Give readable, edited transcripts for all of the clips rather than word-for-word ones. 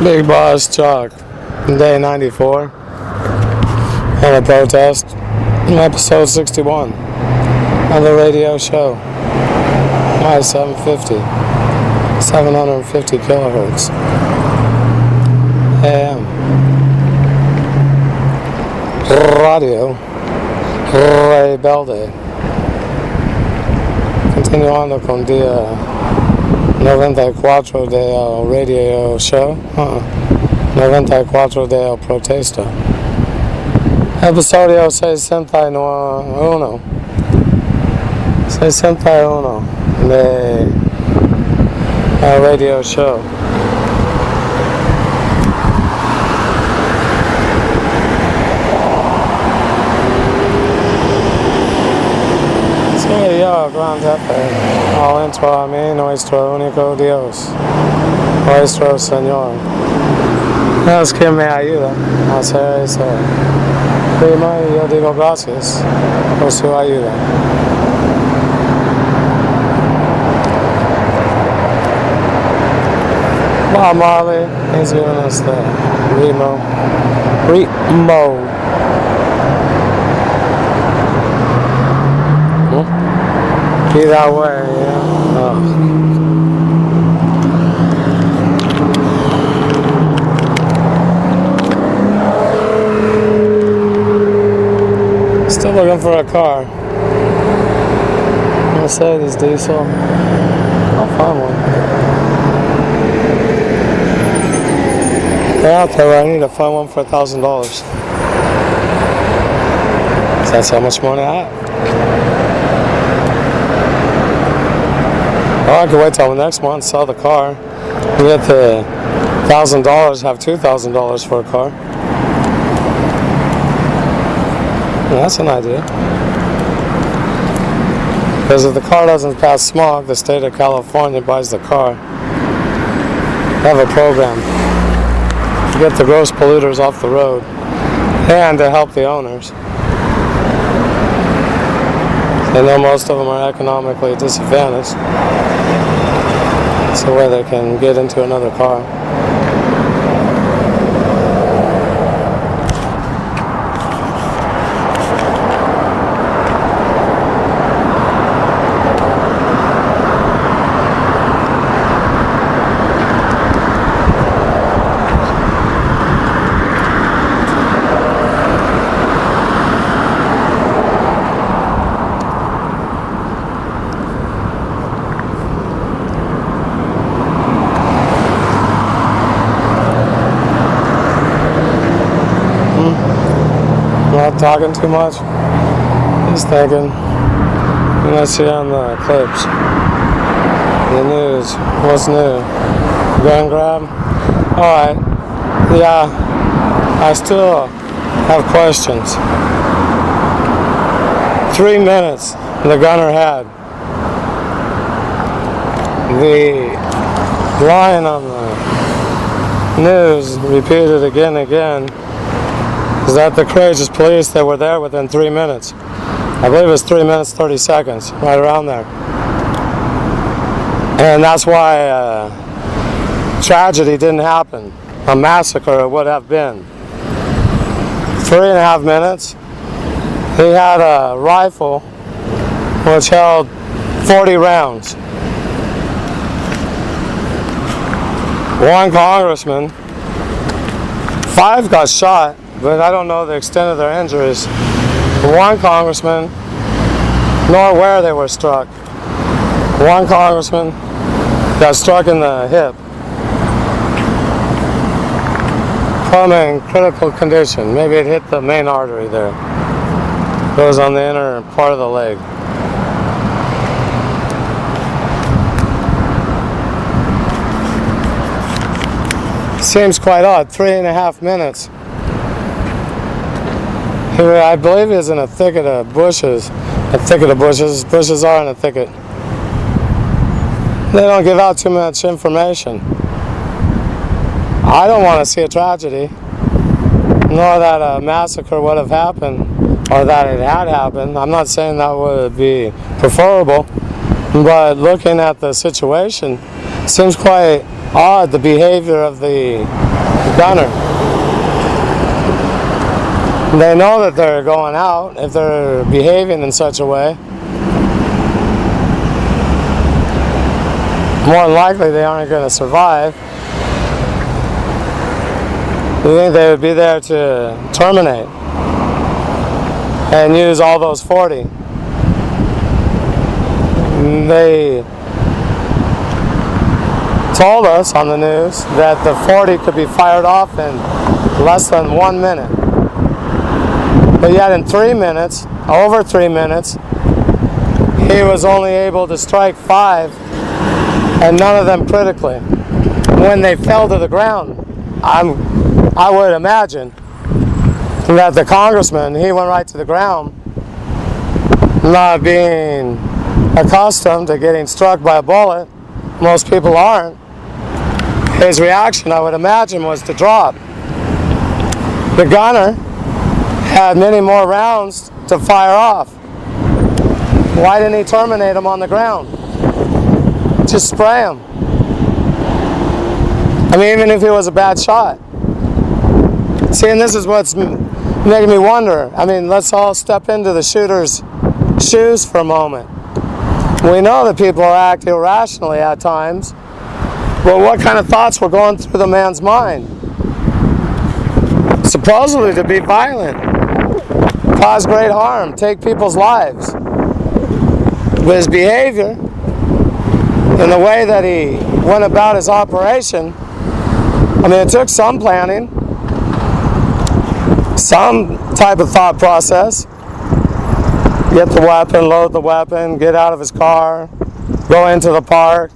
Bigbossjock, day 94, on a protest, episode 61 of the radio show, my 750 kilohertz, AM, radio, rebelde. Continuando con día 94 del radio show, 94 del protesta. Episodio 61 de radio show. Yo, Gran Jefe, all intro a mí, nuestro único Dios, nuestro Señor. Es que me ayuda a hacer eso. Prima, y yo digo gracias por su ayuda. Bob Marley is giving us the Remo. Be that way, yeah. Still looking for a car. Mercedes diesel. I'll find one. They're out there. I need to find one for $1,000. That's how much money I have. Well, I could wait till next month, sell the car, get the $1,000, have $2,000 for a car. Yeah, that's an idea. Because if the car doesn't pass smog, the state of California buys the car. They have a program to get the gross polluters off the road and to help the owners. I know most of them are economically disadvantaged. It's a way they can get into another car. Not talking too much, just thinking. And I see on the clips, the news, what's new? Gun grab? Alright, yeah, I still have questions. 3 minutes the gunner had. The line on the news repeated again and again is that the courageous police that were there within 3 minutes. I believe it was 3 minutes 30 seconds, right around there. And that's why tragedy didn't happen. A massacre would have been. 3.5 minutes. He had a rifle which held 40 rounds. One congressman, 5 got shot, but I don't know the extent of their injuries. One congressman, nor where they were struck. One congressman got struck in the hip. Come in critical condition. Maybe it hit the main artery there. Goes on the inner part of the leg. Seems quite odd. 3.5 minutes. I believe he was in a thicket of bushes. A thicket of bushes. Bushes are in a thicket. They don't give out too much information. I don't want to see a tragedy, nor that a massacre would have happened, or that it had happened. I'm not saying that would be preferable, but looking at the situation, seems quite odd, the behavior of the gunner. They know that they're going out if they're behaving in such a way. More than likely they aren't going to survive. You think they would be there to terminate and use all those 40? They told us on the news that the 40 could be fired off in less than 1 minute. But yet in 3 minutes, over 3 minutes, he was only able to strike 5, and none of them critically. When they fell to the ground, I would imagine that the congressman, he went right to the ground, not being accustomed to getting struck by a bullet. Most people aren't. His reaction, I would imagine, was to drop. The gunner had many more rounds to fire off. Why didn't he terminate him on the ground? Just spray him. I mean, even if he was a bad shot. See, and this is what's making me wonder. I mean, let's all step into the shooter's shoes for a moment. We know that people act irrationally at times, but what kind of thoughts were going through the man's mind? Supposedly to be violent, cause great harm, take people's lives. But his behavior, and the way that he went about his operation, I mean, it took some planning, some type of thought process. Get the weapon, load the weapon, get out of his car, go into the park.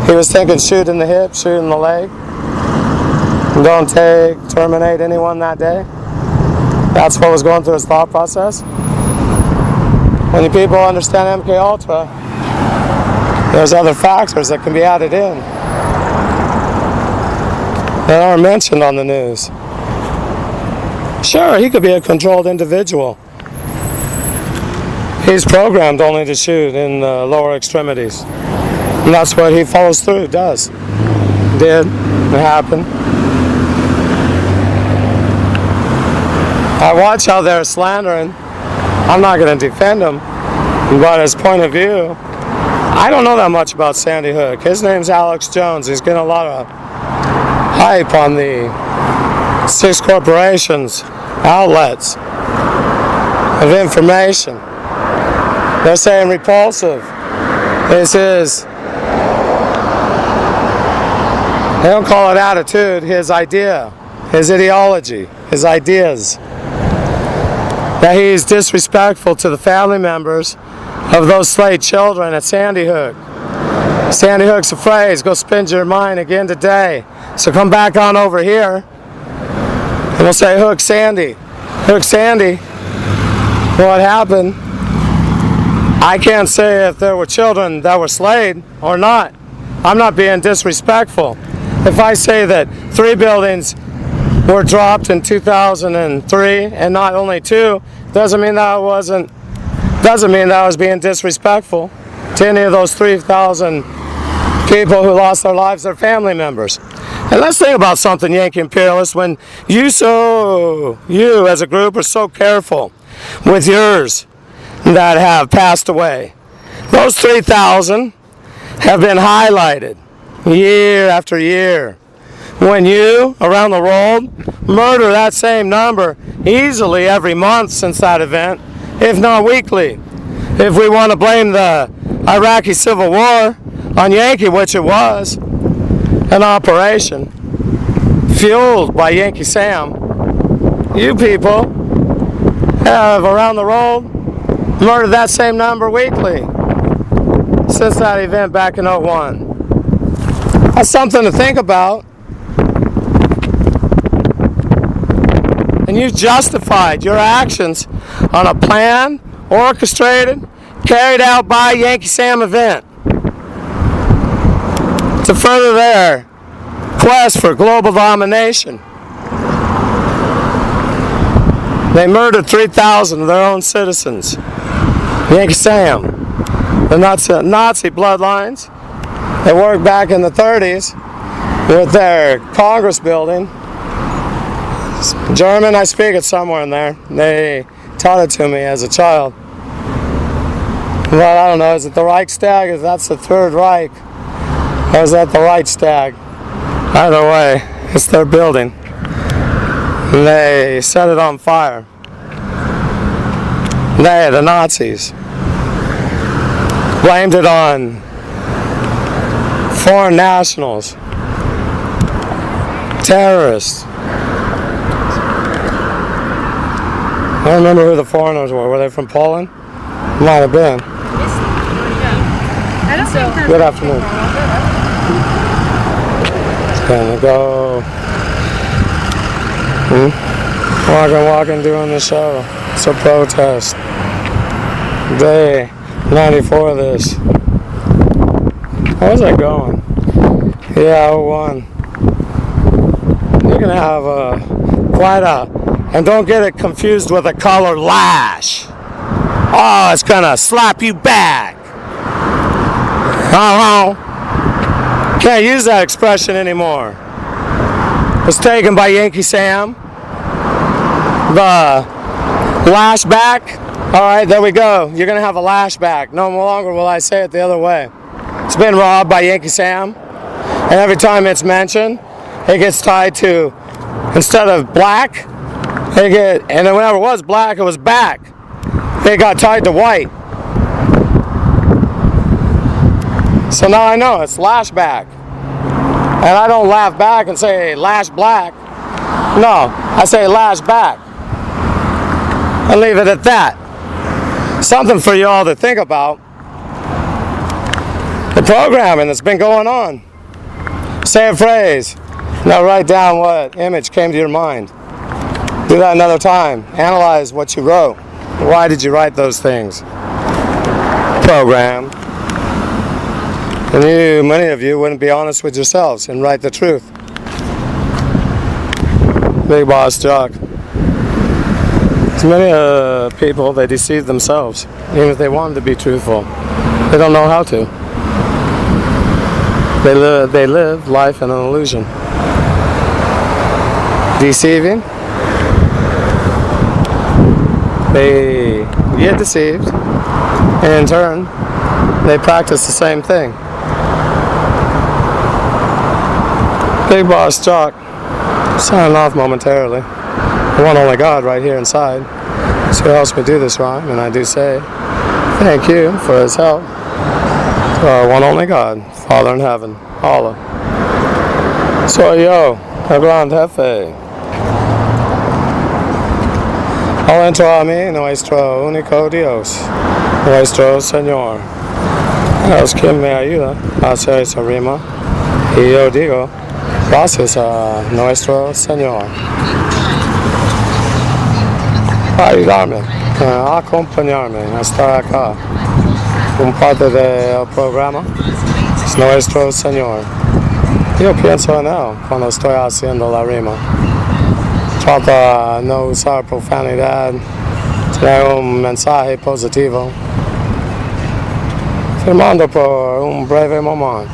He was thinking shoot in the hip, shoot in the leg. Don't terminate anyone that day. That's what was going through his thought process. When you people understand MK Ultra, there's other factors that can be added in that aren't mentioned on the news. Sure, he could be a controlled individual. He's programmed only to shoot in the lower extremities. And that's what he follows through, does. Did, it happened. I watch how they're slandering. I'm not going to defend him, but his point of view, I don't know that much about Sandy Hook. His name's Alex Jones. He's getting a lot of hype on the 6 corporations, outlets of information. They're saying repulsive is his, they don't call it attitude, his idea, his ideology, his ideas. That he's disrespectful to the family members of those slayed children at Sandy Hook. Sandy Hook's a phrase, go spend your mind again today. So come back on over here and we'll say Hook Sandy. Hook Sandy, what happened? I can't say if there were children that were slayed or not. I'm not being disrespectful. If I say that 3 buildings were dropped in 2003 and not only 2, doesn't mean that I was being disrespectful to any of those 3,000 people who lost their lives, their family members. And let's think about something, Yankee imperialists, when you as a group are so careful with yours that have passed away. Those 3,000 have been highlighted year after year. When you, around the world, murder that same number easily every month since that event, if not weekly. If we want to blame the Iraqi Civil War on Yankee, which it was, an operation fueled by Yankee Sam, you people have, around the world, murdered that same number weekly since that event back in '01. That's something to think about. And you justified your actions on a planned, orchestrated, carried out by Yankee Sam event to further their quest for global domination. They murdered 3,000 of their own citizens. Yankee Sam, the Nazi bloodlines, They worked back in the 30s with their Congress building. German, I speak it somewhere in there. They taught it to me as a child. Well, I don't know, is it the Reichstag? If that's the Third Reich, or is that the Reichstag? Either way, it's their building. And they set it on fire. They, the Nazis, blamed it on foreign nationals, terrorists. I don't remember who the foreigners were. Were they from Poland? Might have been. Good afternoon. It's gonna go. Walking, doing the show. It's a protest. Day 94 of this. Where's that going? Yeah, 01. You're gonna have quite a, and don't get it confused with a color lash. Oh, it's gonna slap you back. Can't use that expression anymore. It's taken by Yankee Sam. The lashback. Alright, there we go. You're gonna have a lashback. No longer will I say it the other way. It's been robbed by Yankee Sam. And every time it's mentioned, it gets tied to, instead of black, and whenever it was black, it was back. It got tied to white. So now I know it's lashback. And I don't laugh back and say lash black. No, I say lash back. And leave it at that. Something for you all to think about. The programming that's been going on. Say a phrase. Now write down what image came to your mind. Do that another time. Analyze what you wrote. Why did you write those things? Program. And many of you wouldn't be honest with yourselves and write the truth. Bigbossjock. There's many people, they deceive themselves, even if they wanted to be truthful. They don't know how to. They live life in an illusion. Deceiving. They get deceived, and in turn, they practice the same thing. Bigbossjock, signing off momentarily. The one only God right here inside. So who helps me do this rhyme, and I do say thank you for his help. To our one only God, Father in heaven, Allah. Soy yo, el gran jefe. Al entro a mí nuestro único Dios, nuestro Señor. Es quien me ayuda a hacer esa rima. Y yo digo, gracias a nuestro Señor. A ayudarme, a acompañarme, a estar acá. Un parte del programa es nuestro Señor. Yo pienso en él cuando estoy haciendo la rima. Trata de no usar profanidad, tener un mensaje positivo, firmando por un breve momento.